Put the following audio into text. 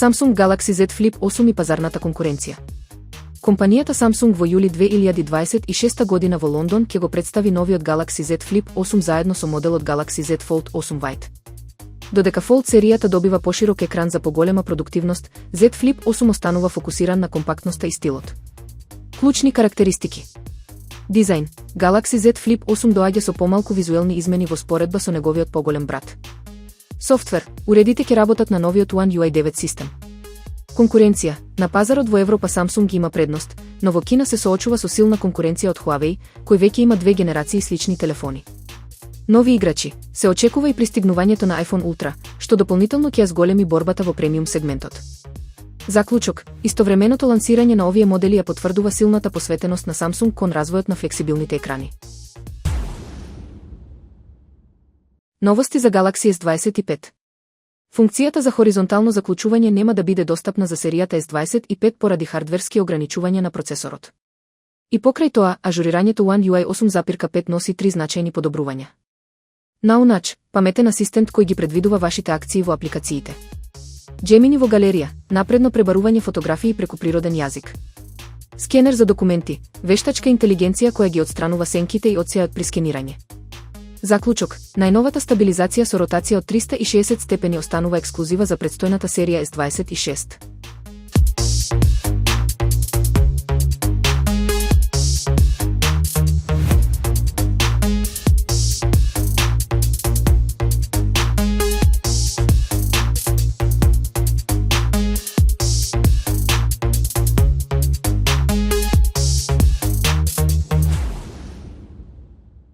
Samsung Galaxy Z Flip 8 и пазарната конкуренција. Компанијата Samsung во јули 2026 година во Лондон ќе го представи новиот Galaxy Z Flip 8 заедно со моделот Galaxy Z Fold 8 White. Додека Fold серијата добива поширок екран за поголема продуктивност, Z Flip 8 останува фокусиран на компактноста и стилот. Клучни карактеристики. Дизајн. Galaxy Z Flip 8 доаѓа со помалку визуелни измени во споредба со неговиот поголем брат. Софтвер. Уредите ќе работат на новиот One UI 9 систем. Конкуренција. На пазарот во Европа Samsung има предност, но во Кина се соочува со силна конкуренција од Huawei, кој веќе има две генерации слични телефони. Нови играчи. Се очекува и пристигнувањето на iPhone Ultra, што дополнително ќе ја зголеми борбата во премиум сегментот. Заклучок. Истовременото лансирање на овие модели ја потврдува силната посветеност на Samsung кон развојот на флексибилните екрани. Новости за Galaxy S25. Функцијата за хоризонтално заклучување нема да биде достапна за серијата S25 поради хардверски ограничувања на процесорот. И покрај тоа, ажурирањето One UI 8.5 носи 3 значајни подобрувања. Наунач, паметен асистент кој ги предвидува вашите акции во апликациите. Gemini во галерија, напредно пребарување фотографии преку природен јазик. Скенер за документи, вештачка интелигенција која ги отстранува сенките и одсејот при скенирање. Заклучок, најновата стабилизација со ротација од 360 степени останува ексклузива за претстојната серија S26.